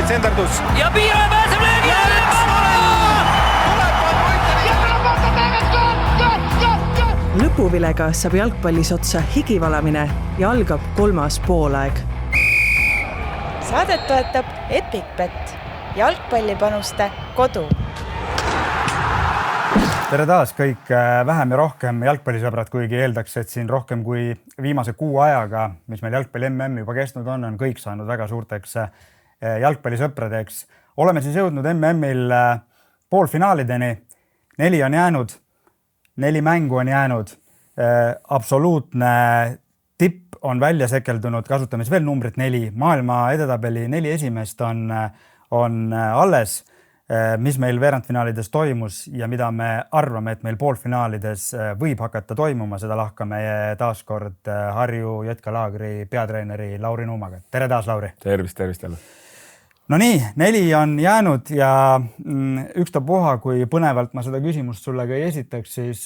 senderdus. Ja Piira pääseb löögi! Lõpuvilega saab jalgpallis otsa higivalamine ja algab 3. poolaeg. Saadet toetab EpicBet, jalgpallipanuste kodu. Tere taas kõik vähem ja rohkem jalgpallisõbrad, kuigi eeldaks, et siin rohkem kui viimase kuu ajaga, mis meil jalgpalli MM juba kestnud on kõik saanud väga suurteks jalgpallisõpradeks. Oleme siis jõudnud MM-il poolfinaalideni. 4 on jäänud, 4 mängu on jäänud. Absoluutne tipp on välja sekeldunud, kasutame siis veel numbrit 4. Maailma edetabeli 4 esimest on alles, mis meil veerandfinaalides toimus ja mida me arvame, et meil poolfinaalides võib hakata toimuma. Seda lahkame taaskord Harju Jötka-Laagri peatreeneri Lauri Nuumaga. Tere taas, Lauri! Tervist jälle! No nii, 4 on jäänud ja ükstapuha, kui põnevalt ma seda küsimust sulle ka ei esitaks, siis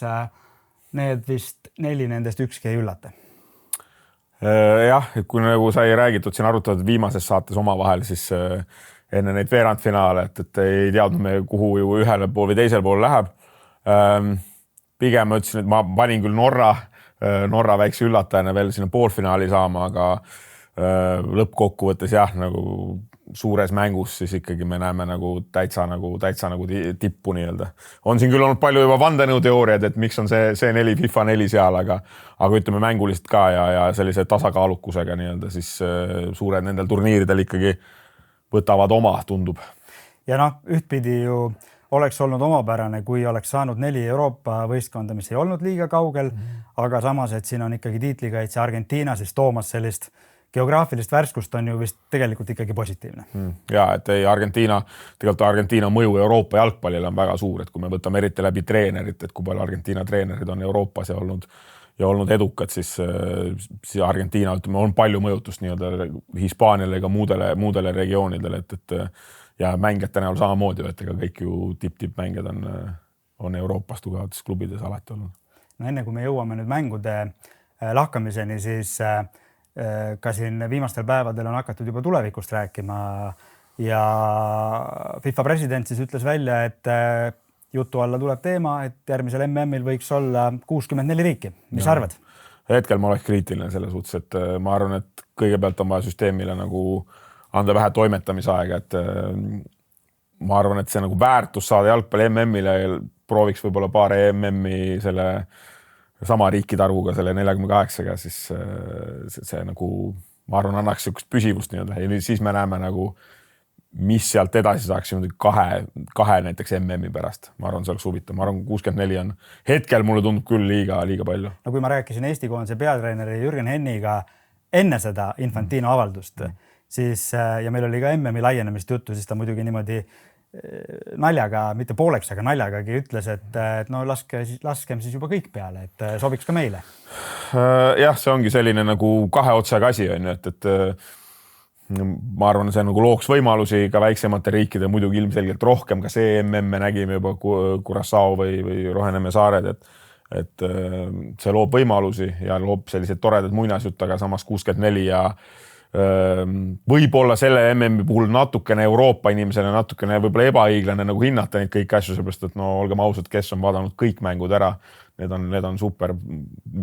need vist 4 nendest ükski ei üllata. Jah, kui nagu sai räägitud, siin arutatud viimases saates omavahel, siis enne neid veerandfinaale, et ei teadnud me, kuhu ju ühele pool või teisel pool läheb. Pigem ma ütlesin, et ma panin küll Norra väikse üllatajana veel sinna poolfinaali saama, aga lõppkokkuvõttes jah, nagu suures mängus siis ikkagi me näeme nagu täitsa tippu nii-öelda. On siin küll olnud palju juba vandenõuteooriad, et miks on see 4 FIFA 4 seal, aga ütleme mängulist ka ja sellise tasakaalukusega nii-öelda siis suured nendel turniiridel ikkagi võtavad oma, tundub. Ja noh, ühtpidi ju oleks olnud omapärane, kui oleks saanud 4 Euroopa võistkonda, mis ei olnud liiga kaugel, aga samas, et siin on ikkagi tiitlikaitse Argentiina, siis toomas sellist geograafilist värskust on ju vist tegelikult ikkagi positiivne. Ja, et Argentiina mõju Euroopa jalgpallile on väga suur, et kui me võtame eriti läbi treenerit, et kui palju Argentiina treenerid on Euroopas ja olnud edukad, siis Argentiina on palju mõjutust nii-öelda Hispaaniale ega muudele regioonidele, ja mängijate näol samamoodi, et ega kõik ju tipp-mängijad on Euroopas tugevates klubides alati olnud. No enne kui me jõuame nüüd mängude lahkamiseni, siis ka siin viimastel päevadel on hakatud juba tulevikust rääkima ja FIFA president siis ütles välja, et jutu alla tuleb teema, et järgmisel MM-il võiks olla 64 riiki. Mis arvad? Hetkel ma oleks kriitiline selle suhtes, et ma arvan, et kõigepealt on vaja süsteemile nagu anda vähe toimetamisaega, et ma arvan, et see nagu väärtus saada jalgpalli MM-ile prooviks võib-olla paar MM-i selle sama riikide arvuga selle 48-ga, siis see nagu, ma arvan, annaks sellist püsivust nii-öelda. Ja siis me näeme nagu, mis sealt edasi saaks kahe näiteks MM-i pärast. Ma arvan, see oleks huvitav. Ma arvan, 64 on hetkel mulle tundub küll liiga palju. No kui ma rääkisin Eesti koondise peatreeneri Jürgen Henniga enne seda Infantino avaldust, siis, ja meil oli ka MM-i laienemist juttu, siis ta muidugi niimoodi naljaga, mitte pooleks, aga naljagagi ütles, et no laskem siis juba kõik peale, et sobiks ka meile. Jah, see ongi selline nagu kahe otsaga asi on ju, et ma arvan, see nagu looks võimalusi ka väiksemate riikide, muidugi ilmselgelt rohkem, ka see MM me nägime juba Curaçao või Roheneeme saared, et see loob võimalusi ja loob sellised toredad muinasjutt, aga samas 64 ja võib-olla selle MM-i puhul natukene Euroopa inimesele natukene võib-olla ebaõiglane nagu hinnata neid kõik asju, seepärast, et no olgem ausad, kes on vaadanud kõik mängud ära, need on super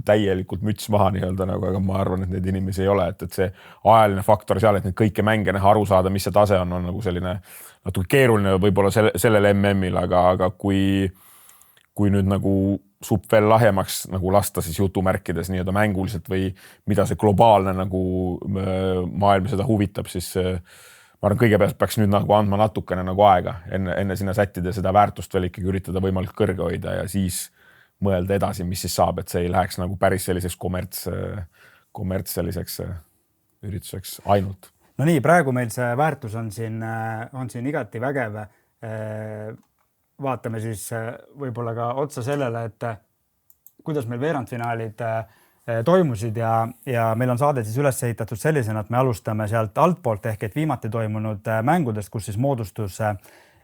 täielikult müts maha nii-öelda, aga ma arvan, et need inimesi ei ole, et see ajaline faktor seal, et need kõike mänge näha, aru saada, mis see tase on nagu selline natuke keeruline võib-olla sellel MM-il, aga kui nüüd nagu supp veel lahjemaks nagu lasta siis jutumärkides nii-öelda mänguliselt või mida see globaalne nagu maailm seda huvitab, siis ma arvan, kõigepealt peaks nüüd nagu andma natukene nagu aega enne sinna sättida seda väärtust veel ikkagi üritada võimalikult kõrge hoida ja siis mõelda edasi, mis siis saab, et see ei läheks nagu päris selliseks kommerts selliseks ürituseks ainult. No nii, praegu meil see väärtus on siin igati vägev. Vaatame siis võib-olla ka otsa sellele, et kuidas meil veerandfinaalid toimusid ja meil on saade siis üles ehitatud sellisena, et me alustame sealt altpoolt ehk et viimati toimunud mängudest, kus siis moodustus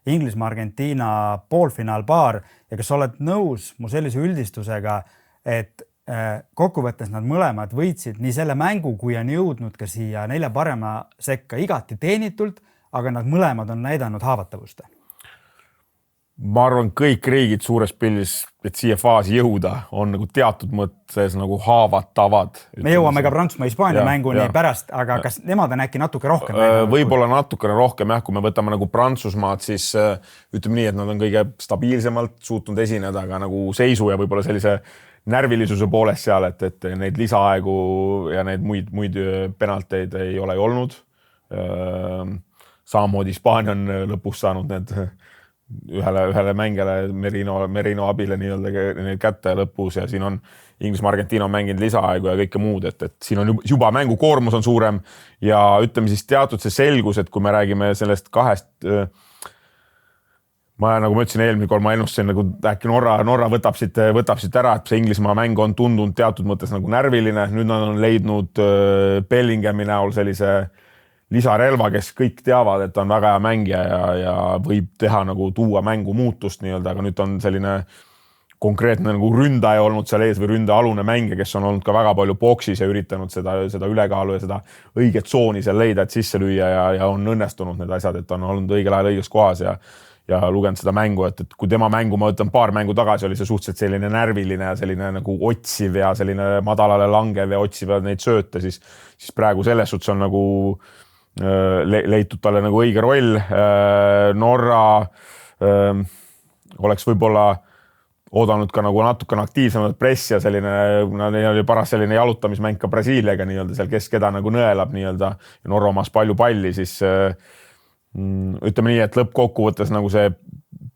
Inglismaa-Argentiina poolfinaalpaar ja kas oled nõus mu sellise üldistusega, et kokkuvõttes nad mõlemad võitsid nii selle mängu, kui on jõudnud ka siia 4 parema sekka igati teenitult, aga nad mõlemad on näidanud haavatavust. Ma arvan, kõik riigid suures pildis, et siia faasi jõuda, on nagu teatud mõttes nagu haavatavad. Me jõuame ka Prantsusmaa-Hispaania mänguni pärast, aga kas nemad on äkki natuke rohkem? Võib-olla natukene rohkem, kui me võtame nagu Prantsusmaad, siis ütleme nii, et nad on kõige stabiilsemalt suutnud esineda, aga nagu seisu ja võib-olla sellise närvilisuse poolest seal, et neid lisaaegu ja neid muid penalteid ei ole olnud. Samamoodi Hispaania on lõpus saanud need ühele mängele Merino abile nii-öelda kätte lõpus ja siin on Inglismaa, Argentiina on mänginud lisaaegu ja kõike muud, et siin on juba mängukoormus on suurem ja ütleme siis teatud see selgus, et kui me räägime sellest kahest, ma nagu ma ütlesin eelmine kord, ma ennustasin nagu äkki Norra võtab siit ära, et see Inglismaa mäng on tundunud teatud mõttes nagu närviline, nüüd nad on leidnud Bellinghami näol sellise lisarelva, kes kõik teavad, et on väga hea mängija ja võib teha nagu tuua mängu muutust nii-öelda, aga nüüd on selline konkreetne nagu ründaja olnud seal ees või ründealune mängija, kes on olnud ka väga palju boksis ja üritanud seda ülekaalu ja seda õiget tsooni seal leida, et sisse lüüa ja on õnnestunud need asjad, et on olnud õigel ajal õiges kohas ja lugenud seda mängu, et kui tema mängu, ma ütlen paar mängu tagasi, oli see suhteliselt selline närviline ja selline nagu otsiv ja selline madalale langev ja otsiv neid sööte, siis praegu selles suhtes on nagu leitud talle nagu õige roll. Norra oleks võib-olla oodanud ka nagu natukene aktiivsemalt pressi ja selline, neil oli paras selline jalutamismäng ka Brasiiliaga nii-öelda seal, kes keda nagu nõelab nii-öelda ja Norra omas palju palli, siis ütleme nii, et lõppkokkuvõttes nagu see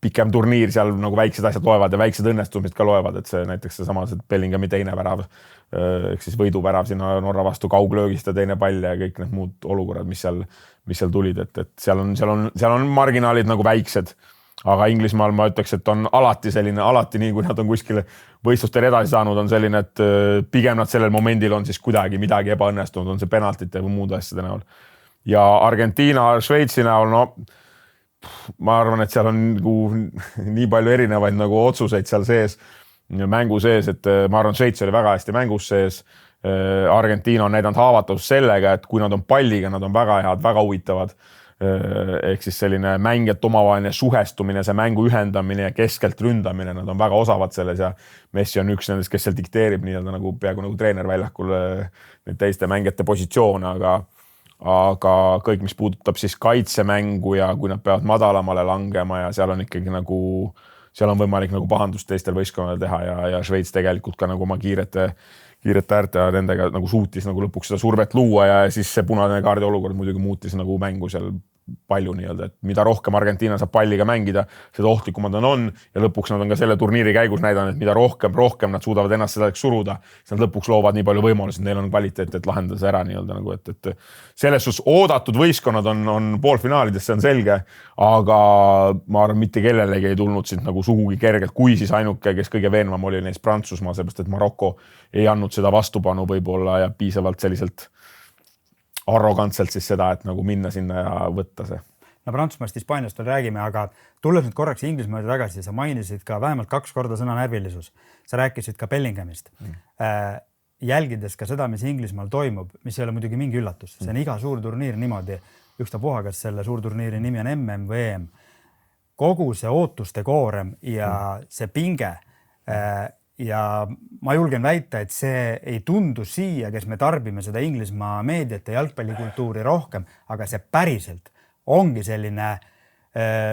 pikem turniir seal nagu väiksed asjad loevad ja väiksed õnnestumid ka loevad, et see näiteks seesama Bellinghami teine värav, ehk siis võiduvärav sinna Norra vastu kauglöögist ja teine pall ja kõik need muud olukorrad, mis seal tulid, et seal on marginaalid nagu väiksed, aga Inglismaal ma ütleks, et on alati nii, kui nad on kuskil võistlustel edasi saanud, on selline, et pigem nad sellel momendil on siis kuidagi midagi ebaõnnestunud, on see penaltite või muude asjade näol. Ja Argentiina, Šveitsi näol, ma arvan, et seal on nii palju erinevaid nagu otsuseid seal sees, mängu sees, et ma arvan, Šveits oli väga hästi mängus sees. Argentiina on näidanud haavatavust sellega, et kui nad on palliga, nad on väga head, väga huvitavad. Ehk siis selline mängijate omavaheline suhestumine, see mängu ühendamine ja keskelt ründamine, nad on väga osavad selles ja Messi on üks nendest, kes seal dikteerib nii-öelda nagu peaaegu nagu treener väljakul neid teiste mängijate positsioone, aga kõik, mis puudutab siis kaitsemängu ja kui nad peavad madalamale langema ja seal on ikkagi nagu, seal on võimalik nagu pahandust teistel võistkonnal teha ja Šveits tegelikult ka nagu oma kiirete äärte ja nendega nagu suutis nagu lõpuks seda survet luua ja siis see punane kaardi olukord muidugi muutis nagu mängu seal palju nii-öelda, et mida rohkem Argentiina saab palliga mängida, seda ohtlikumad nad on ja lõpuks nad on ka selle turniiri käigus näidanud, et mida rohkem nad suudavad ennast selleks suruda, siis nad lõpuks loovad nii palju võimalusi, neil on kvaliteet, et lahendada see ära nii-öelda nagu, et selles suhtes oodatud võistkonnad on poolfinaalides, see on selge, aga ma arvan, mitte kellelegi ei tulnud siit nagu sugugi kergelt, kui siis ainuke, kes kõige veenvam oli neist Prantsusmaa, seepärast et Maroko ei andnud seda vastupanu võib-olla ja piisavalt selliselt arrogantselt siis seda, et nagu minna sinna ja võtta see. No Prantsusmaast, Hispaaniast räägime, aga tulles nüüd korraks Inglismaale tagasi, sa mainisid ka vähemalt 2 korda sõna närvilisus. Sa rääkisid ka Bellinghamist. Jälgides ka seda, mis Inglismaal toimub, mis ei ole muidugi mingi üllatus. See on iga suur turniir niimoodi, ükstapuha, kas selle suurturniiri nimi on MM või EM. Kogu see ootuste koorem ja see pinge ja ma julgen väita, et see ei tundu siia, kes me tarbime seda Inglismaa meediat ja jalgpallikultuuri rohkem, aga see päriselt ongi selline,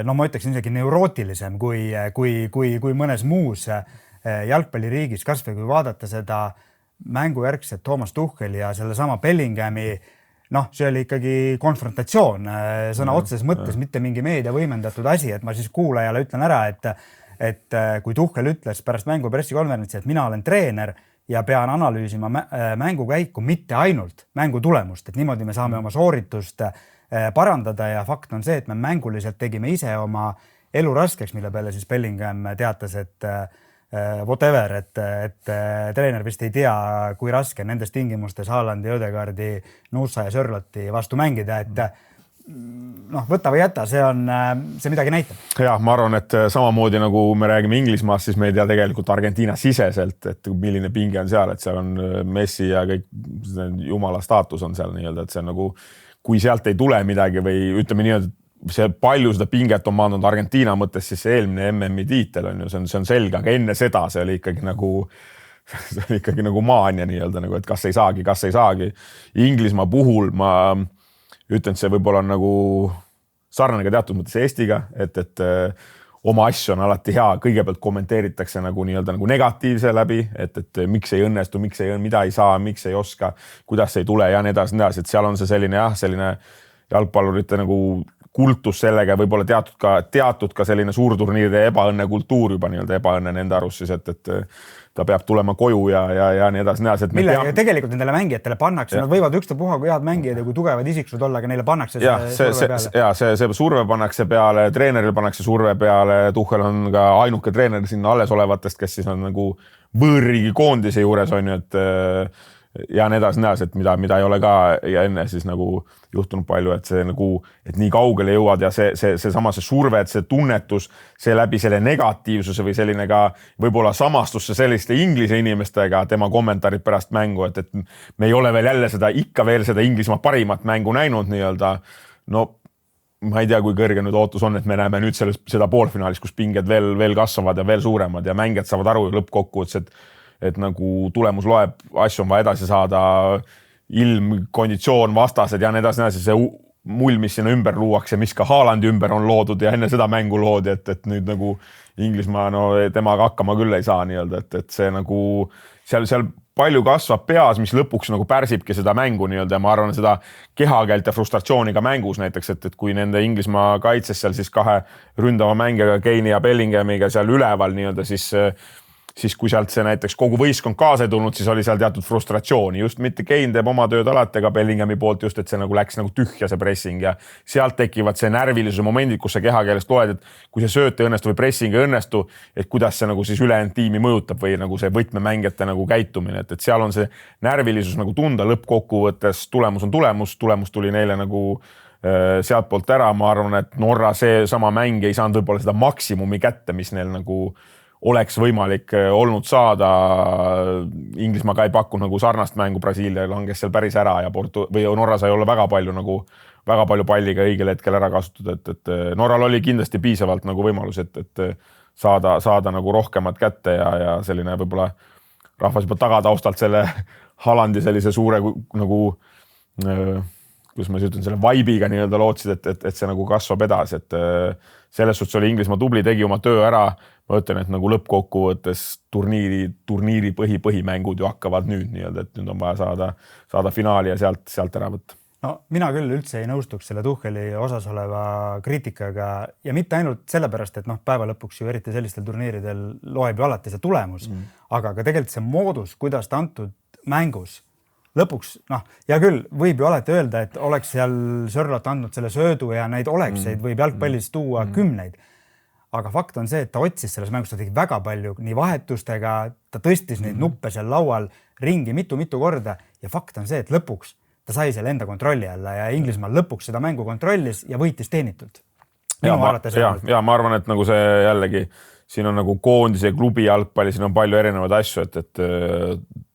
ma ütleksin isegi neurootilisem kui mõnes muus jalgpalliriigis, kas või kui vaadata seda mängujärgset Thomas Tuchel ja selle sama Bellinghami, see oli ikkagi konfrontatsioon, sõna otseses mõttes, mitte mingi meedia võimendatud asi, et ma siis kuulajale ütlen ära, et kui Tuchel ütles pärast mängu pressikonverentsi, et mina olen treener ja pean analüüsima mängukäiku, mitte ainult mängu tulemust, et niimoodi me saame oma sooritust parandada ja fakt on see, et me mänguliselt tegime ise oma elu raskeks, mille peale siis Bellingham teatas, et whatever, et treener vist ei tea, kui raske nendes tingimustes Haalandi, Ödegaardi, Nuusa ja Sörloti vastu mängida, et võta või jäta, see midagi näitab. Ja, ma arvan, et samamoodi nagu me räägime Inglismaast, siis me ei tea tegelikult Argentiina siseselt, et milline pinge on seal, et seal on Messi ja kõik jumala staatus on seal nii-öelda, et see on nagu kui sealt ei tule midagi või ütleme nii, et see palju seda pinget on maandanud Argentiina mõttes, siis see eelmine MM-i tiitel on ju, see on selge, aga enne seda see oli ikkagi nagu maania nii-öelda nagu, et kas ei saagi. Inglismaa puhul ma ütlen, et see võib-olla on nagu sarnane ka teatud mõttes Eestiga, et oma asju on alati hea, kõigepealt kommenteeritakse nagu nii-öelda nagu negatiivse läbi, et miks ei õnnestu, mida ei saa, miks ei oska, kuidas ei tule ja nii edasi, et seal on see selline jalgpallurite nagu kultus sellega ja võib-olla teatud ka selline suurturniiride ebaõnne kultuur juba nii-öelda ebaõnne nende arust siis, et ta peab tulema koju ja nii edasi. Millega tegelikult nendele mängijatele pannakse, nad võivad ükstapuha kui head mängijad ja kui tugevad isiksused olla, aga neile pannakse surve peale. Ja see surve pannakse peale, treeneril pannakse surve peale, Tuchel on ka ainuke treener sinna alles olevatest, kes siis on nagu võõrriigi koondise juures on ju, et ja nii edasi, et mida ei ole ka ja enne siis nagu juhtunud palju, et see nagu, et nii kaugele jõuad ja see surve, et see tunnetus, see läbi selle negatiivsuse või selline ka võib-olla samastusse selliste Inglise inimestega, tema kommentaarid pärast mängu, et me ei ole veel jälle seda Inglismaa parimat mängu näinud nii-öelda. No ma ei tea, kui kõrge nüüd ootus on, et me näeme nüüd seda poolfinaalis, kus pinged veel kasvavad ja veel suuremad ja mängijad saavad aru lõppkokkuvõttes, et nagu tulemus loeb, asju on vaja edasi saada, ilm, konditsioon, vastased ja nii edasi, see mull, mis sinna ümber luuakse, mis ka Haalandi ümber on loodud ja enne seda mängu loodi, et nüüd nagu Inglismaa, no temaga hakkama küll ei saa nii-öelda, et see nagu seal palju kasvab peas, mis lõpuks nagu pärsibki seda mängu nii-öelda ja ma arvan seda kehakeelt ja frustratsiooniga mängus näiteks, et kui nende Inglismaa kaitses seal siis kahe ründava mängijaga Keini ja Bellinghamiga seal üleval nii-öelda, siis kui sealt see näiteks kogu võistkond kaasa ei tulnud, siis oli seal teatud frustratsiooni. Just mitte Kein teeb oma tööd alati, aga Bellinghami poolt just, et see nagu läks nagu tühja see pressing ja sealt tekivad see närvilisuse momendid, kus sa kehakeelest loed, et kui see sööt ei õnnestu või pressing ei õnnestu, et kuidas see nagu siis ülejäänud tiimi mõjutab või nagu see võtmemängijate nagu käitumine, et seal on see närvilisus nagu tunda lõppkokkuvõttes, tulemus on tulemus tuli neile nagu sealt poolt ära. Ma arvan, et Norra see sama mäng ei saanud võib-olla seda maksimumi kätte, mis neil nagu oleks võimalik olnud saada. Inglismaa ka ei pakku nagu sarnast mängu, Brasiilia langes seal päris ära ja Norra sai olla väga palju palliga õigel hetkel ära kasutud, et Norral oli kindlasti piisavalt nagu võimalus, et saada nagu rohkemat kätte ja selline võib-olla rahvas juba tagataustalt selle Haalandi sellise suure nagu kus ma ütlen, selle vibe'iga nii-öelda lootsid, et see nagu kasvab edasi, et selles suhtes oli Inglismaa tubli, tegi oma töö ära. Ma ütlen, et nagu lõppkokkuvõttes turniiri põhimängud ju hakkavad nüüd nii-öelda, et nüüd on vaja saada finaali ja sealt ära võtta. No mina küll üldse ei nõustuks selle Tucheli osas oleva kriitikaga ja mitte ainult sellepärast, et päeva lõpuks ju eriti sellistel turniiridel loeb ju alati see tulemus, aga ka tegelikult see moodus, kuidas ta antud mängus lõpuks, ja küll võib ju alati öelda, et oleks seal Sörlot andnud selle söödu ja neid olekseid võib jalgpallis tuua kümneid. Aga fakt on see, et ta otsis selles mängus, ta tegi väga palju nii vahetustega, ta tõstis neid nuppe seal laual ringi mitu korda ja fakt on see, et lõpuks ta sai selle enda kontrolli alla ja Inglismaa lõpuks seda mängu kontrollis ja võitis teenitult. Ja ma arvan, et nagu see jällegi, siin on nagu koondise klubi jalgpalli, siin on palju erinevaid asju, et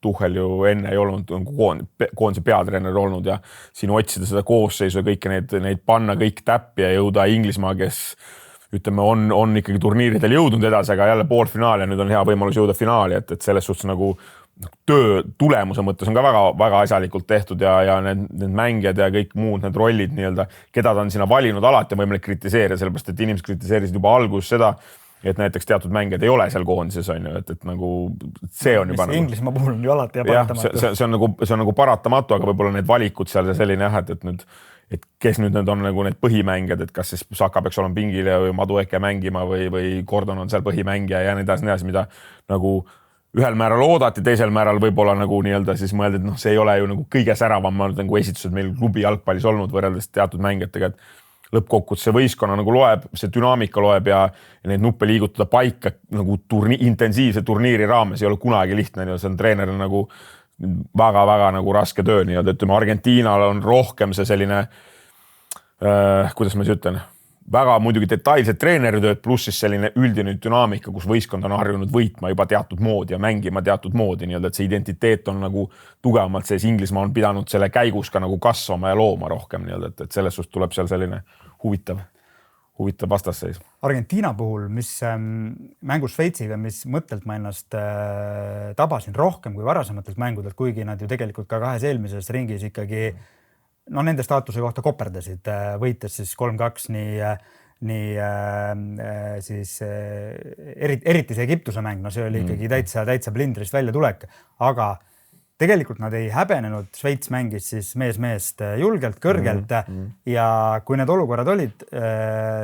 Tuchel ju enne ei olnud koondise peatreener olnud ja siin otsida seda koosseisu ja kõiki neid panna kõik täppi ja jõuda Inglismaa, kes ütleme, on ikkagi turniiridel jõudnud edasi, aga jälle poolfinaali ja nüüd on hea võimalus jõuda finaali, et selles suhtes nagu töö tulemuse mõttes on ka väga asjalikult tehtud ja need mängijad ja kõik muud need rollid nii-öelda, keda ta on sinna valinud, alati on võimalik kritiseerida, sellepärast et inimesed kritiseerisid juba alguses seda, et näiteks teatud mängijad ei ole seal koondises, on ju, et nagu see on juba Inglismaa puhul on ju alati paratamatu. See on nagu paratamatu, aga võib-olla need valikud seal selline et kes nüüd on nagu need põhimängijad, et kas siis Saka peaks olema pingile või Madueke mängima või Gordon on seal põhimängija ja nii edasi, mida nagu ühel määral oodati, teisel määral võib-olla nagu nii-öelda siis mõelda, et see ei ole ju nagu kõige säravam nagu esitused meil klubi jalgpallis olnud võrreldes teatud mängijatega, et lõppkokkuvõttes see võistkonna nagu loeb, see dünaamika loeb ja neid nuppe liigutada paika nagu intensiivse turniiri raames ei ole kunagi lihtne, see on treeneril nagu väga nagu raske töö nii-öelda, et Argentiinal on rohkem see selline, kuidas ma siis ütlen, väga muidugi detailsed treeneritööd, pluss siis selline üldine dünaamika, kus võistkond on harjunud võitma juba teatud moodi ja mängima teatud moodi, nii-öelda, et see identiteet on nagu tugevamalt sees. Inglismaa on pidanud selle käigus ka nagu kasvama ja looma rohkem, nii-öelda, et selles suhtes tuleb seal selline huvitav vastasseis. Argentiina puhul, mis mängus Šveitsiga, mis mõttelt ma ennast tabasin rohkem kui varasematelt mängudelt, kuigi nad ju tegelikult ka 2 eelmises ringis ikkagi nende staatuse kohta koperdasid, võites siis 3-2 nii siis eriti see Egiptuse mäng, no see oli ikkagi täitsa blindrist välja tulek, aga tegelikult nad ei häbenenud, Šveits mängis siis mees-meest julgelt, kõrgelt ja kui need olukorrad olid,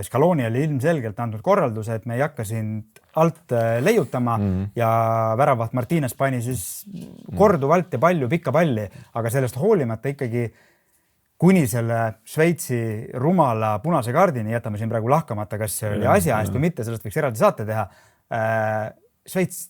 Scaloni oli ilmselgelt andnud korralduse, et me ei hakka sind alt leiutama ja väravaht Martínez pani siis korduvalt ja palju pikka palli, aga sellest hoolimata ikkagi kuni selle Šveitsi rumala punase kaardini, jätame siin praegu lahkamata, kas see oli asjaajast või mitte, sellest võiks eraldi saate teha. Šveits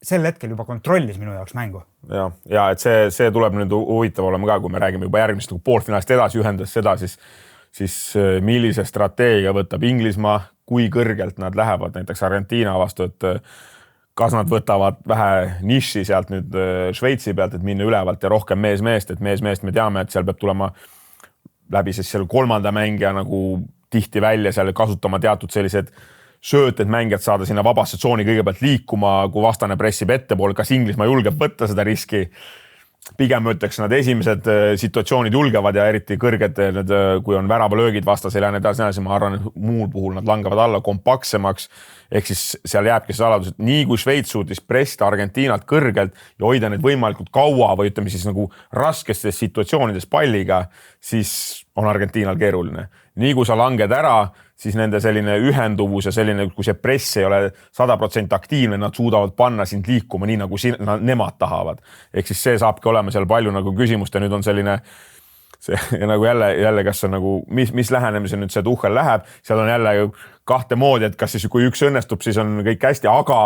sel hetkel juba kontrollis minu jaoks mängu. Ja et see tuleb nüüd huvitav olema ka, kui me räägime juba järgmist poolfinaalist edasi, ühendas seda, siis millise strateegia võtab Inglismaa, kui kõrgelt nad lähevad näiteks Argentiina vastu, et kas nad võtavad vähe niši sealt nüüd Šveitsi pealt, et minna ülevalt ja rohkem mees-meest, et mees-meest me teame, et seal peab tulema läbi siis selle kolmanda mängija nagu tihti välja seal kasutama teatud sellised sööted mängijad saada sinna vabasse tsooni kõigepealt liikuma, kui vastane pressib ettepoole, kas Inglismaa julgeb võtta seda riski. Pigem ütleks, nad esimesed situatsioonid julgevad ja eriti kõrged, kui on väravalöögid vastasel ja need edasi, ma arvan, et muul puhul nad langavad alla kompaktsemaks. Ehk siis seal jääbki saladus, et nii kui Šveits suutis pressida Argentiinalt kõrgelt ja hoida need võimalikult kaua või ütleme siis nagu raskestes situatsioonides palliga, siis on Argentiinal keeruline. Nii kui sa langed ära, siis nende selline ühenduvus ja selline, kui see press ei ole 100% aktiivne, nad suudavad panna sind liikuma nii nagu nemad tahavad. Ehk siis see saabki olema seal palju nagu küsimust ja nüüd on selline ja nagu jälle, kas on nagu, mis lähenemise nüüd see Tuchel läheb, seal on jälle kahte moodi, et kas siis kui üks õnnestub, siis on kõik hästi, aga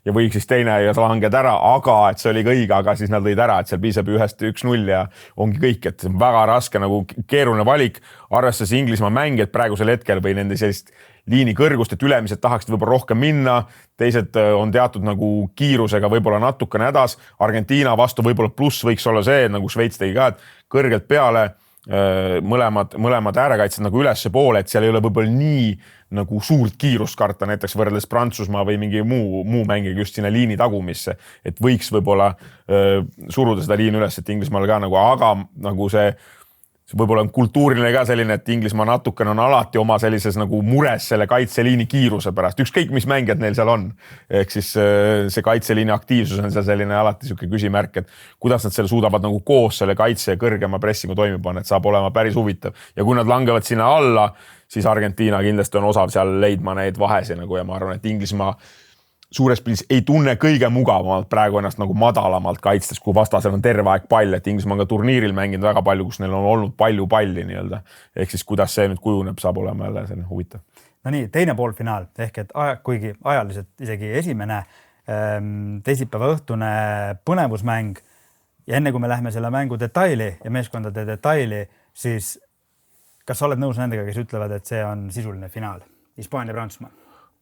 ja võiks siis teine ja sa langed ära, aga et see oli ka õige, aga siis nad lõid ära, et seal piisab 1-0 ja ongi kõik, et väga raske nagu keeruline valik, arvestades Inglismaa mängijad praegusel hetkel või nende sellist liini kõrgust, et ülemised tahaksid võib-olla rohkem minna, teised on teatud nagu kiirusega võib-olla natukene hädas, Argentiina vastu võib-olla pluss võiks olla see, nagu Šveits tegi ka, et kõrgelt peale mõlemad äärekaitsed nagu ülesse poole, et seal ei ole võib-olla nii nagu suurt kiirust karta näiteks võrreldes Prantsusmaa või mingi muu mängiga just sinna liini tagumisse, et võiks võib-olla suruda seda liini üles, et Inglismaal ka nagu, aga nagu see võib-olla on kultuuriline ka selline, et Inglismaa natukene on alati oma sellises nagu mures selle kaitseliini kiiruse pärast, ükskõik mis mängijad neil seal on. Ehk siis see kaitseliini aktiivsus on seal selline alati siuke küsimärk, et kuidas nad selle suudavad nagu koos selle kaitse ja kõrgema pressingu toime panna, et saab olema päris huvitav. Ja kui nad langevad sinna alla, siis Argentiina kindlasti on osav seal leidma neid vahesi nagu ja ma arvan, et Inglismaa suures pildis ei tunne kõige mugavamalt praegu ennast nagu madalamalt kaitstes, kui vastasel on terve aeg pall, et Inglismaa on ka turniiril mänginud väga palju, kus neil on olnud palju palli nii-öelda. Ehk siis kuidas see nüüd kujuneb, saab olema jälle selline huvitav. No nii, teine poolfinaal, ehk et kuigi ajaliselt isegi esimene teisipäeva õhtune põnevusmäng ja enne kui me lähme selle mängu detaili ja meeskondade detaili, siis kas sa oled nõus nendega, kes ütlevad, et see on sisuline finaal? Hispaania, Prantsusmaa.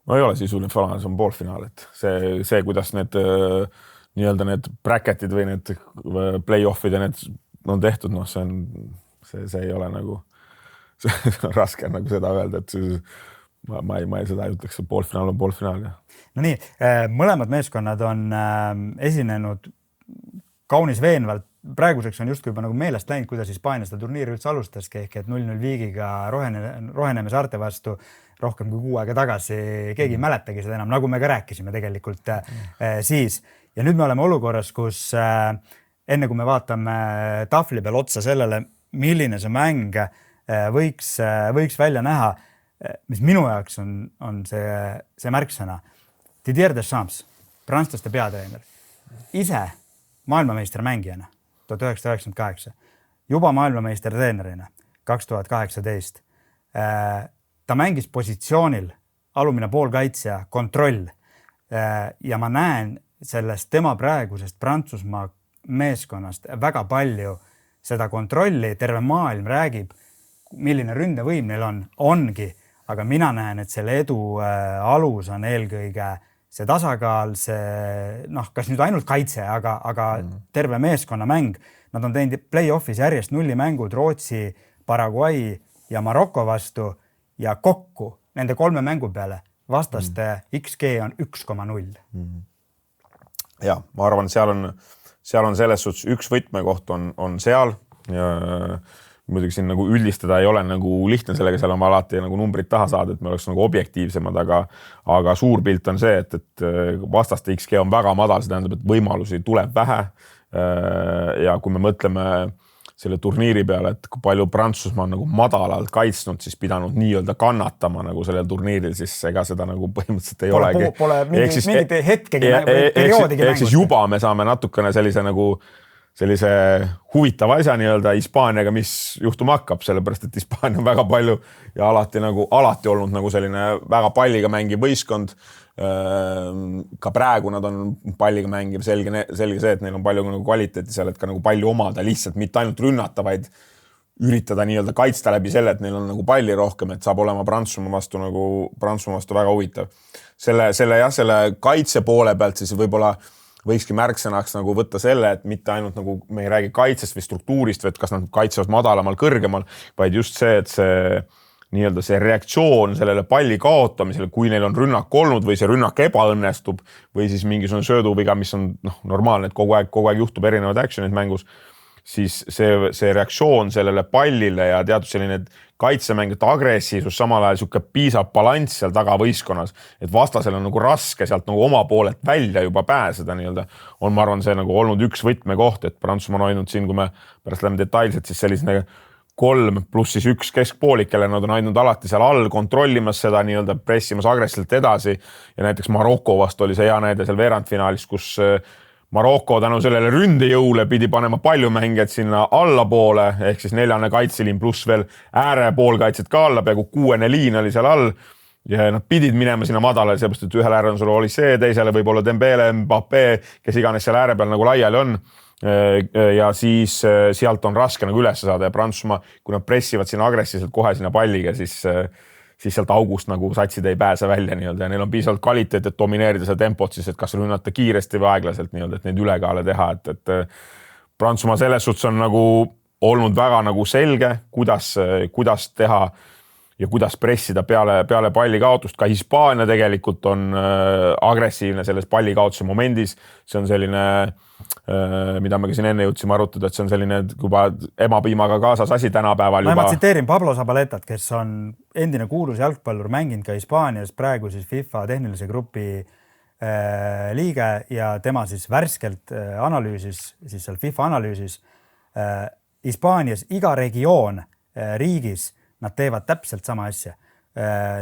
No ei ole sisuline finaal, see on poolfinaal, et see kuidas need nii-öelda need bracketid või need play-offid ja need on tehtud, noh, see ei ole nagu, see on raske nagu seda öelda, et ma ei seda ütleks, et poolfinaal on poolfinaal. No nii, mõlemad meeskonnad on esinenud kaunis veenvalt. Praeguseks on justkui juba nagu meelest läinud, kuidas Hispaania seda turniiri üldse alustaski, ehk et 0-0 viigiga Roheneme saarte vastu rohkem kui 6 aega tagasi. Keegi ei mäletagi seda enam, nagu me ka rääkisime tegelikult siis. Ja nüüd me oleme olukorras, kus enne kui me vaatame tahvli peal otsa sellele, milline see mäng võiks välja näha, mis minu jaoks on see märksõna. Didier Deschamps, prantslaste peatreener, ise maailmameister mängijana 1998, juba maailmameister treenerina 2018. Ta mängis positsioonil alumine poolkaitsja, kontroll ja ma näen sellest tema praegusest Prantsusmaa meeskonnast väga palju seda kontrolli, terve maailm räägib, milline ründevõim neil ongi, aga mina näen, et selle edu alus on eelkõige see tasakaal, see kas nüüd ainult kaitse, aga terve meeskonna mäng. Nad on teinud play-offis järjest 0 mängud Rootsi, Paraguay ja Maroko vastu ja kokku nende 3 mängu peale vastaste XG on 1,0. Ja ma arvan, seal on selles suhtes üks võtmekoht on seal ja muidugi siin nagu üldistada ei ole nagu lihtne sellega, seal on alati nagu numbrid taha saada, et me oleks nagu objektiivsemad, aga suur pilt on see, et vastaste XG on väga madal, see tähendab, et võimalusi tuleb vähe. Ja kui me mõtleme selle turniiri peale, et kui palju Prantsusmaa on nagu madalalt kaitsnud, siis pidanud nii-öelda kannatama nagu sellel turniiril, siis ega seda nagu põhimõtteliselt ei olegi. Pole mingit hetkegi perioodigi mängus. Ehk siis juba me saame natukene sellise huvitava asja nii-öelda Hispaaniaga, mis juhtuma hakkab, sellepärast, et Hispaania on väga palju ja alati olnud nagu selline väga palliga mängiv võistkond. Ka praegu nad on palliga mängiv, selge see, et neil on palju nagu kvaliteeti seal, et ka nagu palli omada, lihtsalt mitte ainult rünnata, vaid üritada nii-öelda kaitsta läbi selle, et neil on nagu palli rohkem, et saab olema Prantsusmaa vastu väga huvitav. Selle kaitse poole pealt siis võib-olla võikski märksõnaks nagu võtta selle, et mitte ainult nagu me ei räägi kaitsest või struktuurist, või et kas nad kaitsevad madalamal, kõrgemal, vaid just see, et see reaktsioon sellele palli kaotamisele, kui neil on rünnak olnud või see rünnak ebaõnnestub või siis mingisugune sööduviga, mis on normaalne, et kogu aeg juhtub erinevad actionid mängus, siis see reaktsioon sellele pallile ja teatud selline kaitsemängijate agressiivsus, samal ajal siuke piisab balanss seal taga võistkonnas, et vastasel on nagu raske sealt nagu oma poolelt välja juba pääseda nii-öelda. On, ma arvan, see nagu olnud üks võtmekoht, et Prantsusmaa on ainult siin, kui me pärast läheme detailselt, siis selline 3 pluss siis 1 keskpoolik, kelle nad on ainult alati seal all kontrollimas seda nii-öelda pressimas agressiivselt edasi ja näiteks Maroko vastu oli see hea näide seal veerandfinaalis, kus Maroko tänu sellele ründejõule pidi panema palju mängijad sinna allapoole, ehk siis 4. kaitseliin pluss veel ääre poolkaitset ka alla, peaaegu 6. liin oli seal all ja nad pidid minema sinna madalale, sellepärast, et ühel äärel on sul oli see, teisele võib-olla Dembele, Mbappé, kes iganes seal ääre peal nagu laiali on ja siis sealt on raske nagu üles saada ja Prantsusmaa, kui nad pressivad sinna agressiivselt kohe sinna palliga, siis sealt august nagu satsid ei pääse välja nii-öelda ja neil on piisavalt kvaliteet, et domineerida seda tempot siis, et kas rünnata kiiresti või aeglaselt nii-öelda, et neid ülekaale teha, et Prantsusmaa selles suhtes on nagu olnud väga nagu selge, kuidas teha ja kuidas pressida peale palli kaotust. Ka Hispaania tegelikult on agressiivne selles palli kaotuse momendis. See on selline, mida me ka siin enne jõudsime arutada, et see on selline juba emapiimaga kaasas asi tänapäeval juba. Ma tsiteerin Pablo Zabaletat, kes on endine kuulus jalgpallur, mänginud ka Hispaanias, praegu siis FIFA tehnilise grupi liige ja tema siis värskelt analüüsis, siis seal FIFA analüüsis Hispaanias iga regioon riigis, nad teevad täpselt sama asja.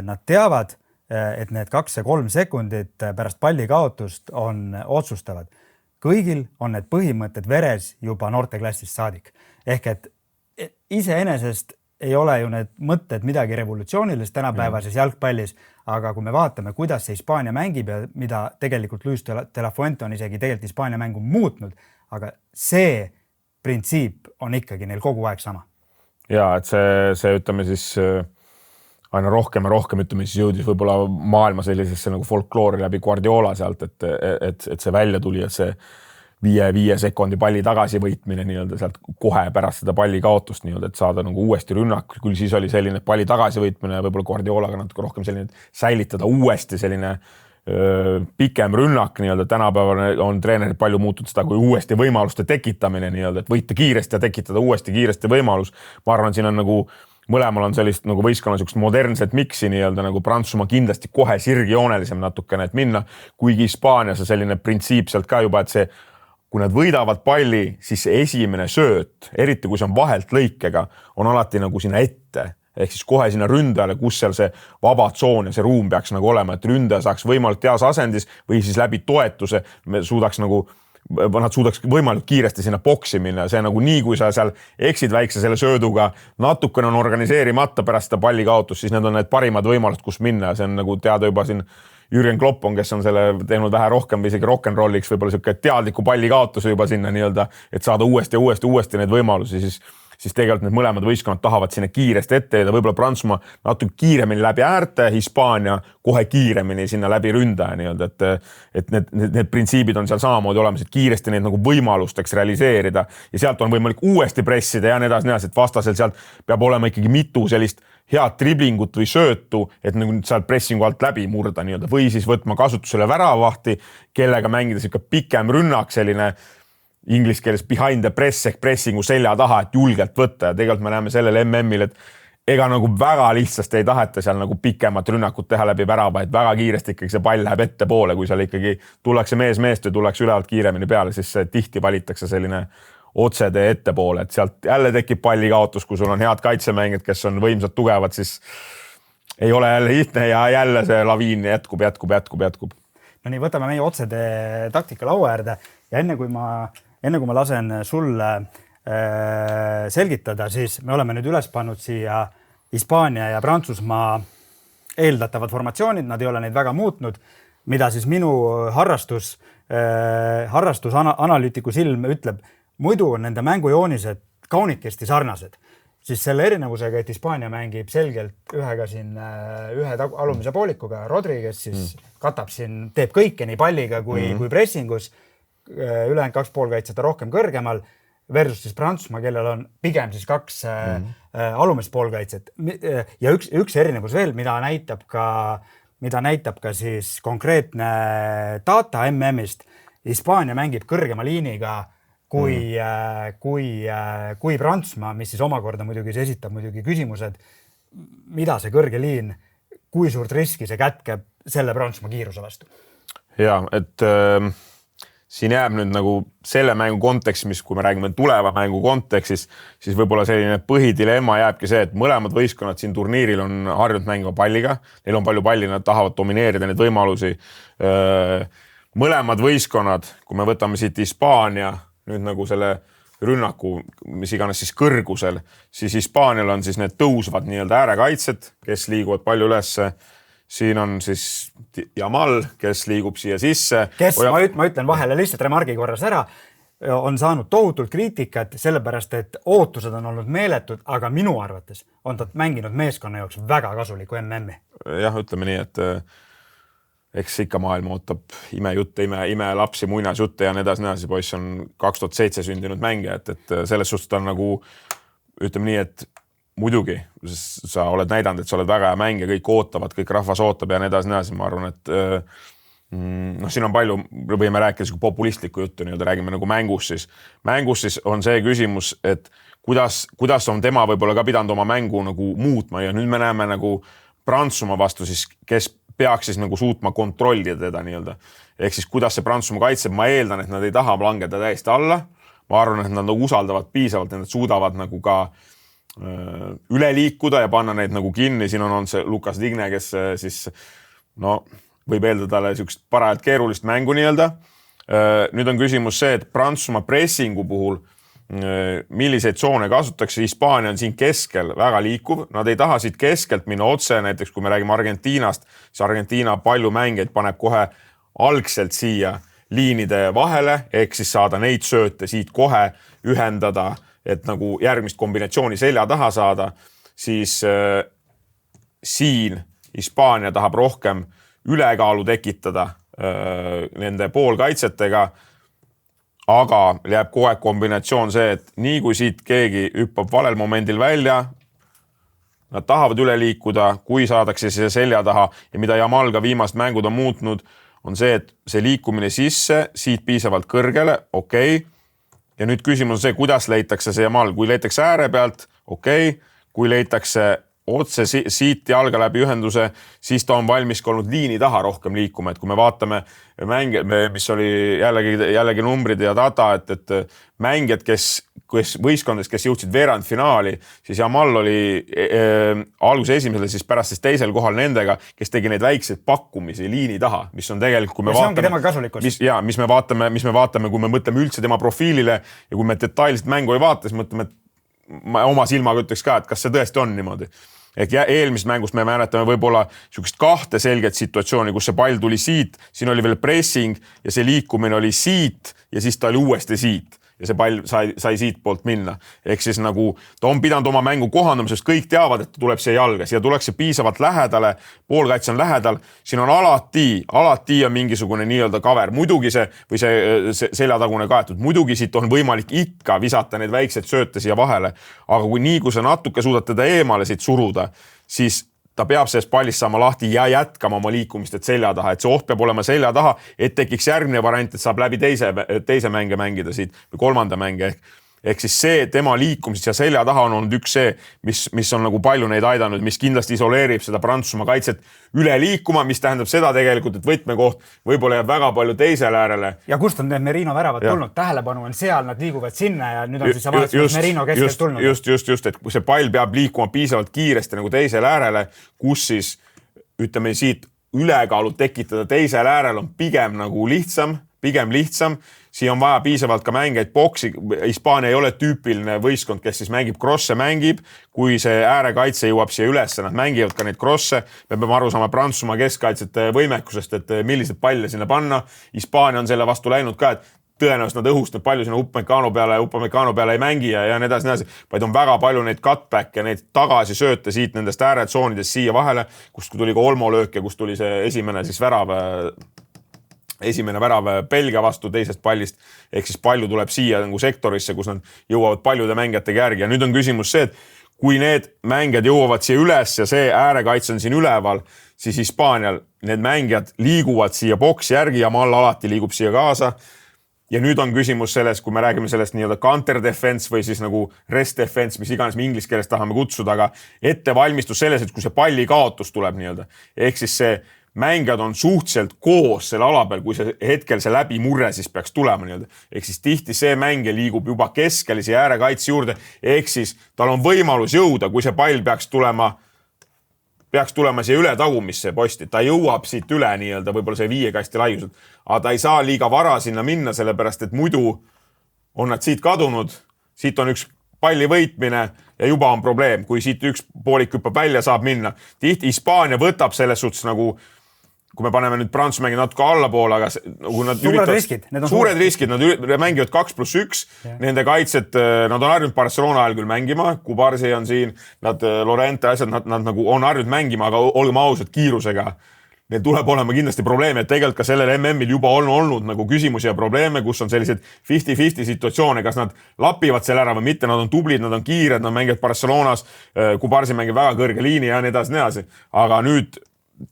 Nad teavad, et need 2 ja 3 sekundit pärast palli kaotust on otsustavad. Kõigil on need põhimõtted veres juba noorteklassist saadik. Ehk et iseenesest ei ole ju need mõtted midagi revolutsioonilist tänapäevases jalgpallis, aga kui me vaatame, kuidas see Hispaania mängib ja mida tegelikult Luis de la Fuente on isegi tegelikult Hispaania mängu muutnud, aga see printsiip on ikkagi neil kogu aeg sama. Ja, et see ütleme siis aina rohkem ja rohkem ütleme siis jõudis võib-olla maailma sellisesse nagu folkloori läbi Guardiola sealt, et see välja tuli, et see 5 sekundi palli tagasi võitmine nii-öelda sealt kohe pärast seda palli kaotust nii-öelda, et saada nagu uuesti rünnak. Küll siis oli selline palli tagasi võitmine ja võib-olla Guardiolaga natuke rohkem selline säilitada uuesti selline pikem rünnak nii-öelda. Tänapäeval on treenerid palju muutunud seda kui uuesti võimaluste tekitamine nii-öelda, et võita kiiresti ja tekitada uuesti kiiresti võimalus. Ma arvan, siin on nagu mõlemal on sellist nagu võistkonna niisugust modernset miksi nii-öelda nagu Prantsusmaa kindlasti kohe sirgjoonelisem natukene, et minna, kuigi Hispaanias on selline printsiip sealt ka juba, et see, kui nad võidavad palli, siis see esimene sööt, eriti kui see on vahelt lõikega, on alati nagu sinna ette. Ehk siis kohe sinna ründajale, kus seal see vaba tsoon ja see ruum peaks nagu olema, et ründaja saaks võimalikult heas asendis või siis läbi toetuse me suudaks nagu nad suudaks võimalikult kiiresti sinna boksi minna. See nagu nii, kui sa seal eksid väikse selle sööduga, natukene on organiseerimata pärast seda palli kaotust, siis need on need parimad võimalused, kus minna. See on nagu teada juba siin Jürgen Klopp on, kes on selle teinud vähe rohkem või isegi rock'n'rolliks, võib-olla siuke teadliku palli kaotuse juba sinna nii-öelda, et saada uuesti neid võimalusi, siis siis tegelikult need mõlemad võistkonnad tahavad sinna kiiresti ette jääda, võib-olla Prantsusmaa natuke kiiremini läbi äärte, Hispaania kohe kiiremini sinna läbi ründaja nii-öelda, et need printsiibid on seal samamoodi olemas, et kiiresti neid nagu võimalusteks realiseerida ja sealt on võimalik uuesti pressida ja nii edasi, et vastasel sealt peab olema ikkagi mitu sellist head driblingut või söötu, et nagu sealt pressingu alt läbi murda nii-öelda või siis võtma kasutusele väravahti, kellega mängides ikka pikem rünnak, selline inglise keeles behind the press ehk pressingu selja taha, et julgelt võtta ja tegelikult me näeme sellel MM-il, et ega nagu väga lihtsasti ei taheta seal nagu pikemat rünnakut teha läbi värava, et väga kiiresti ikkagi see pall läheb ettepoole, kui seal ikkagi tullakse meest või tullakse ülevalt kiiremini peale, siis tihti valitakse selline otsetee ettepoole, et sealt jälle tekib pallikaotus, kui sul on head kaitsemängijad, kes on võimsad, tugevad, siis ei ole jälle lihtne ja jälle see laviin jätkub. No nii, võtame meie otsetee taktika laua äärde ja enne kui ma lasen sulle selgitada, siis me oleme nüüd üles pannud siia Hispaania ja Prantsusmaa eeldatavad formatsioonid, nad ei ole neid väga muutnud, mida siis minu harrastusanalüütiku silm ütleb, muidu on nende mängujoonised kaunikesti sarnased, siis selle erinevusega, et Hispaania mängib selgelt ühega siin ühe alumise poolikuga, Rodri, kes siis katab siin, teeb kõike nii palliga kui pressingus, ülejäänud 2 poolkaitset rohkem kõrgemal, versus siis Prantsusmaa, kellel on pigem siis 2 alumist poolkaitset. Ja üks erinevus veel, mida näitab ka siis konkreetne data MM-ist, Hispaania mängib kõrgema liiniga kui Prantsusmaa, mis siis omakorda muidugi see esitab muidugi küsimused, mida see kõrge liin, kui suurt riski see kätkeb selle Prantsusmaa kiiruse vastu? Ja, et siin jääb nüüd nagu selle mängu kontekstis, mis kui me räägime tuleva mängu kontekstis, siis võib-olla selline põhidilemma jääbki see, et mõlemad võistkonnad siin turniiril on harjunud mängima palliga, neil on palju palli, nad tahavad domineerida neid võimalusi. Mõlemad võistkonnad, kui me võtame siit Hispaania, nüüd nagu selle rünnaku, mis iganes siis kõrgusel, siis Hispaanial on siis need tõusvad nii-öelda äärekaitsed, kes liiguvad palju ülesse. Siin on siis Yamal, kes liigub siia sisse. Kes, ma ütlen vahele lihtsalt remargi korras ära, on saanud tohutult kriitikat, sellepärast, et ootused on olnud meeletud, aga minu arvates on ta mänginud meeskonna jooks väga kasuliku MM-i. Jah, ütleme nii, et eks ikka maailm ootab imejutte, ime lapsi, muinasjutte ja nii edasi. Poiss on 2007 sündinud mängija, et selles suhtes ta on nagu, ütleme nii, et muidugi sa oled näidanud, et sa oled väga hea mängija, kõik ootavad, kõik rahvas ootab ja nii edasi. Ma arvan, et siin on palju, võime rääkida populistlikku juttu, räägime nagu mängus siis on see küsimus, et kuidas on tema võib-olla ka pidanud oma mängu nagu muutma ja nüüd me näeme nagu Prantsusmaa vastu siis, kes peaks siis nagu suutma kontrollida teda nii-öelda. Ehk siis kuidas see Prantsusmaa kaitseb, ma eeldan, et nad ei taha langeda täiesti alla. Ma arvan, et nad nagu usaldavad piisavalt ja nad suudavad nagu ka üle liikuda ja panna neid nagu kinni. Siin on see Lucas Digne, kes siis võib eeldada talle sükst parajalt keerulist mängu nii-öelda. Nüüd on küsimus see, et Prantsusmaa pressingu puhul milliseid tsoone kasutatakse. Hispaania on siin keskel väga liikuv. Nad ei taha siit keskelt minna otse, näiteks kui me räägime Argentiinast, siis Argentiina palju mängeid paneb kohe algselt siia liinide vahele, ehk siis saada neid sööte siit kohe ühendada, et nagu järgmist kombinatsiooni selja taha saada, siis siin Hispaania tahab rohkem ülekaalu tekitada nende poolkaitsetega, aga jääb kogu aeg kombinatsioon see, et nii kui siit keegi hüppab valel momendil välja, nad tahavad üle liikuda, kui saadakse siia selja taha ja mida Yamal ka viimast mängud on muutnud, on see, et see liikumine sisse, siit piisavalt kõrgele, okei. Ja nüüd küsimus on see, kuidas leitakse see Yamal, kui leitakse ääre pealt, okei. Kui leitakse otse siit jalga läbi ühenduse, siis ta on valmis olnud liini taha rohkem liikuma, et kui me vaatame mänge, mis oli jällegi numbrid ja data, et mängijad, kes võistkondades, kes jõudsid veerandfinaali, siis Yamal oli alguse esimesele, siis pärast siis teisel kohal nendega, kes tegi neid väikseid pakkumisi liini taha, mis on tegelikult, kui me vaatame, mis me vaatame, kui me mõtleme üldse tema profiilile ja kui me detailselt mängu ei vaata, siis mõtleme, et ma oma silmaga ütleks ka, et kas see tõesti on niimoodi. Ehk eelmist mängust me mäletame võib-olla sükest 2 selget situatsiooni, kus see pall tuli siit, siin oli veel pressing ja see liikumine oli siit ja siis ta oli uuesti siit. ja see pall sai siit poolt minna. Ehk siis nagu ta on pidanud oma mängu kohandamisest, kõik teavad, et ta tuleb siia jalga, siia tuleks see piisavalt lähedale, poolkaitse on lähedal, siin on alati on mingisugune nii-öelda kaver, muidugi see seljatagune kaetud, muidugi siit on võimalik ikka visata neid väikseid sööte siia vahele, aga kui sa natuke suudad teda eemale siit suruda, siis ta peab sellest pallist saama lahti ja jätkama oma liikumist, et selja taha, et see oht peab olema selja taha, et tekiks järgmine variant, et saab läbi teise mänge mängida siit või kolmanda mänge. Ehk siis see tema liikumised ja selja taha on olnud üks see, mis on nagu palju neid aidanud, mis kindlasti isoleerib seda Prantsusmaa kaitset üle liikuma, mis tähendab seda tegelikult, et võtmekoht võib-olla jääb väga palju teisele äärele. Ja kust on need Merino väravad tulnud? Tähelepanu on seal, nad liiguvad sinna ja nüüd on siis vaadates Merino keskelt tulnud. Just, et see pall peab liikuma piisavalt kiiresti nagu teisele äärele, kus siis ütleme siit ülekaalu tekitada teisele äärel on pigem lihtsam. Siin on vaja piisavalt ka mängeid boksi. Hispaania ei ole tüüpiline võistkond, kes siis mängib krosse, kui see äärekaitse jõuab siia üles, nad mängivad ka neid krosse. Me peame aru saama Prantsusmaa keskkaitsete võimekusest, et millised palle sinna panna. Hispaania on selle vastu läinud ka, et tõenäoliselt nad õhust palju sinna Upamecano peale ei mängi ja nii edasi, vaid on väga palju neid cutback ja neid tagasi sööte siit nendest ääretsoonidest siia vahele, kust tuli ka Olmo löök ja kust tuli see esimene värav Belgia vastu teisest pallist, ehk siis palju tuleb siia nagu sektorisse, kus nad jõuavad paljude mängijatega järgi ja nüüd on küsimus see, et kui need mängijad jõuavad siia üles ja see äärekaitse on siin üleval, siis Hispaanial need mängijad liiguvad siia boksi järgi ja Mal alati liigub siia kaasa. Ja nüüd on küsimus selles, kui me räägime sellest nii-öelda counter defense või siis nagu rest defense, mis iganes me inglise keeles tahame kutsuda, aga ettevalmistus selles, et kui see palli kaotus tuleb nii-öelda, ehk siis see mängijad on suhteliselt koos selle ala peal, kui see hetkel see läbimurre siis peaks tulema nii-öelda. Ehk siis tihti see mängija liigub juba keskel siia äärekaitse juurde, ehk siis tal on võimalus jõuda, kui see pall peaks tulema siia üle tagumisse posti. Ta jõuab siit üle nii-öelda, võib-olla see 5 kasti laiuselt, aga ta ei saa liiga vara sinna minna, sellepärast et muidu on nad siit kadunud, siit on üks palli võitmine ja juba on probleem, kui siit üks poolik hüppab välja, saab minna. Tihti Hispaania võtab selles suhtes nagu kui me paneme nüüd Prantsusmaa mängid natuke allapoole, aga nad suured riskid, nad mängivad 2+1, nende kaitset, nad on harjunud Barcelona ajal küll mängima, Kubarsi on siin, nad Lorente asjad, nad nagu on harjunud mängima, aga olgem ausad kiirusega. Neil tuleb olema kindlasti probleeme, et tegelikult ka sellel MM-il juba on olnud nagu küsimusi ja probleeme, kus on sellised 50-50 situatsioone, kas nad lapivad selle ära või mitte, nad on tublid, nad on kiired, nad mängivad Barcelonas, Kubarsi mängib väga kõrge liini ja nii edasi. Aga nüüd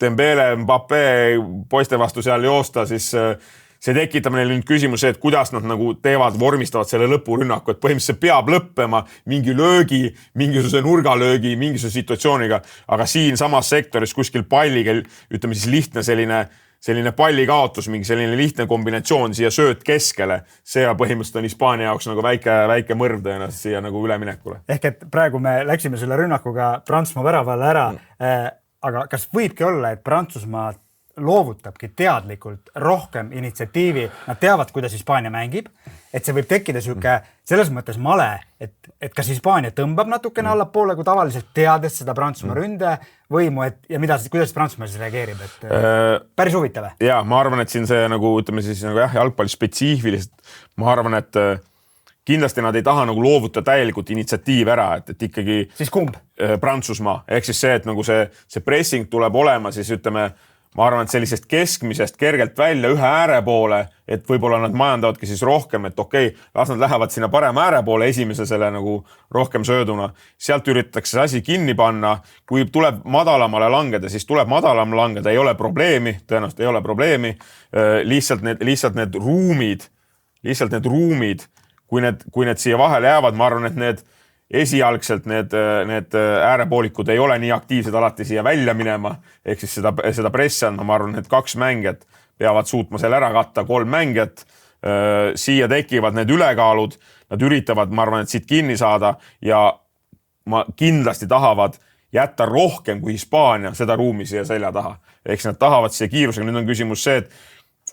Dembele, Mbappé poiste vastu seal joosta, siis see tekitab neile nüüd küsimus, et kuidas nad nagu vormistavad selle lõpurünnaku, et põhimõtteliselt peab lõppema mingi löögi, mingisuguse nurgalöögi, mingisuguse situatsiooniga, aga siin samas sektoris kuskil palliga, ütleme siis lihtne selline pallikaotus, mingi selline lihtne kombinatsioon siia sööt keskele, see põhimõtteliselt on Hispaania jaoks nagu väike mõrv tõenäoliselt siia nagu üleminekule. Ehk et praegu me läksime selle rünnakuga Prantsusmaa väravale ära, aga kas võibki olla, et Prantsusmaa loovutabki teadlikult rohkem initsiatiivi, nad teavad, kuidas Hispaania mängib, et see võib tekkida selles mõttes male, et kas Hispaania tõmbab natukene allapoole, kui tavaliselt teades seda Prantsusmaa ründe võimu, ja kuidas Prantsusmaa siis reageerib, et päris huvitav. Ja ma arvan, et siin see nagu, ütleme siis nagu jalgpalli spetsiifiliselt, ma arvan, et kindlasti nad ei taha nagu loovuta täielikult initsiatiiv ära, et ikkagi siis kumb? Prantsusmaa, ehk siis see, et nagu see pressing tuleb olema, siis ütleme, ma arvan, et sellisest keskmisest kergelt välja ühe ääre poole, et võib-olla nad majandavadki siis rohkem, et okei, las nad lähevad sinna parema ääre poole esimese selle nagu rohkem sööduna. Sealt üritatakse see asi kinni panna. Kui tuleb madalamale langeda, siis tuleb madalam langeda, ei ole probleemi, tõenäoliselt ei ole probleemi. Lihtsalt need ruumid, kui need siia vahele jäävad, ma arvan, et need esialgselt need äärepoolikud ei ole nii aktiivsed alati siia välja minema, ehk siis seda pressi andma, ma arvan, et 2 mängijat peavad suutma selle ära katta, 3 mängijat, siia tekivad need ülekaalud, nad üritavad, ma arvan, et siit kinni saada ja ma kindlasti tahavad jätta rohkem kui Hispaania seda ruumi siia selja taha. Ehk nad tahavad siia kiirusega, nüüd on küsimus see, et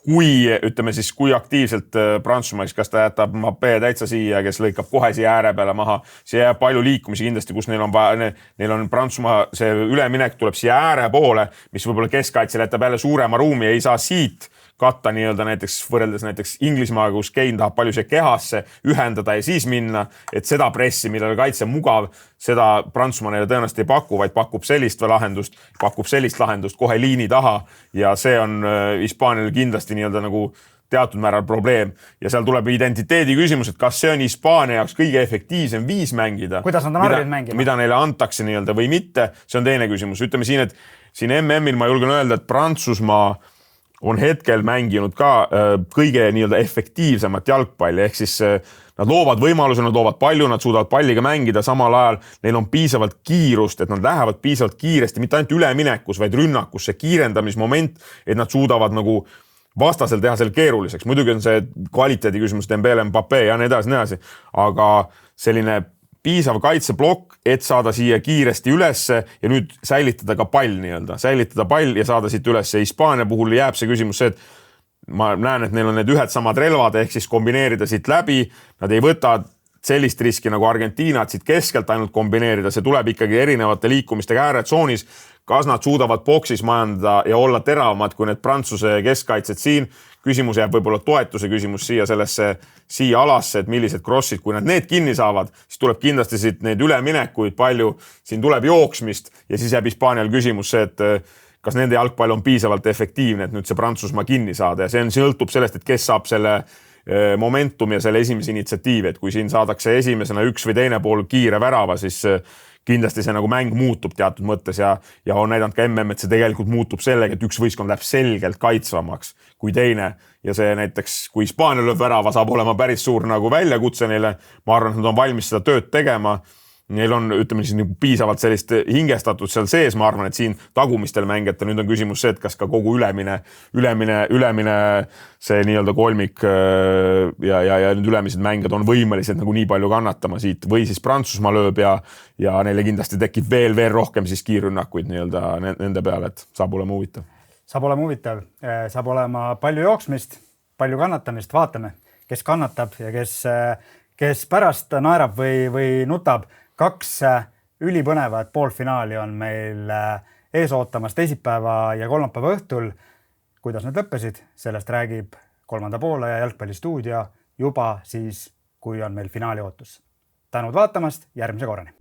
kui aktiivselt Prantsusmaa, kas ta jätab Mbappé täitsa siia, kes lõikab kohe siia ääre peale maha, see jääb palju liikumisi kindlasti, kus neil on Prantsusmaa, see üleminek tuleb siia ääre poole, mis võib-olla keskkaitsel jätab jälle suurema ruumi, ei saa siit katta nii-öelda näiteks võrreldes näiteks Inglismaaga, kus Kane tahab palju see kehasse ühendada ja siis minna, et seda pressi, millele kaitse mugav, seda Prantsusmaa neile tõenäoliselt ei paku, vaid pakub sellist lahendust kohe liini taha ja see on Hispaanial kindlasti nii-öelda nagu teatud määral probleem ja seal tuleb identiteedi küsimus, et kas see on Hispaania jaoks kõige efektiivsem viis mängida. Kuidas nad on harjunud mängima? Mida neile antakse nii-öelda või mitte, see on teine küsimus. Ütleme siin, et siin MM-il ma julgen öelda, et Prantsusmaa on hetkel mänginud ka kõige nii-öelda efektiivsemat jalgpalli, ehk siis nad loovad võimaluse, nad loovad palju, nad suudavad palliga mängida, samal ajal neil on piisavalt kiirust, et nad lähevad piisavalt kiiresti, mitte ainult üleminekus, vaid rünnakus, see kiirendamismoment, et nad suudavad nagu vastasel teha selle keeruliseks. Muidugi on see kvaliteedi küsimus, Dembele, Mbappé ja nii edasi, aga selline piisav kaitseblokk, et saada siia kiiresti ülesse ja nüüd säilitada ka pall nii-öelda, säilitada pall ja saada siit ülesse. Hispaania puhul jääb see küsimus see, et ma näen, et neil on need ühed samad relvad, ehk siis kombineerida siit läbi, nad ei võta sellist riski nagu Argentiina, et siit keskelt ainult kombineerida, see tuleb ikkagi erinevate liikumistega ääretsoonis. Kas nad suudavad boksis majandada ja olla teravamad kui need Prantsuse keskkaitsed siin? Küsimus jääb võib-olla toetuse küsimus siia alasse, et millised crossid, kui nad need kinni saavad, siis tuleb kindlasti siit neid üleminekuid palju, siin tuleb jooksmist ja siis jääb Hispaanial küsimus see, et kas nende jalgpall on piisavalt efektiivne, et nüüd see Prantsusmaa kinni saada ja see sõltub sellest, et kes saab selle momentum ja selle esimese initsiatiivi, et kui siin saadakse esimesena üks või teine pool kiire värava, siis kindlasti see nagu mäng muutub teatud mõttes ja on näidanud ka MM, et see tegelikult muutub sellega, et üks võistkond läheb selgelt kaitsvamaks kui teine ja see näiteks, kui Hispaania lööb värava, saab olema päris suur nagu väljakutse neile. Ma arvan, et nad on valmis seda tööd tegema. Neil on, ütleme siis, piisavalt sellist hingestatud seal sees, ma arvan, et siin tagumistel mängijate nüüd on küsimus see, et kas ka kogu ülemine see nii-öelda kolmik ja nüüd ülemised mängijad on võimelised nagu nii palju kannatama siit või siis Prantsusmaa lööb ja neile kindlasti tekib veel rohkem siis kiirrünnakuid nii-öelda nende peale, et saab olema huvitav. Saab olema huvitav, saab olema palju jooksmist, palju kannatamist, vaatame, kes kannatab ja kes pärast naerab või nutab. 2 ülipõnevat poolfinaali on meil ees ootamas teisipäeva ja kolmapäeva õhtul. Kuidas need lõppesid, sellest räägib kolmanda poole ja jalgpallistuudio juba siis, kui on meil finaali ootus. Tänud vaatamast, järgmise korrani!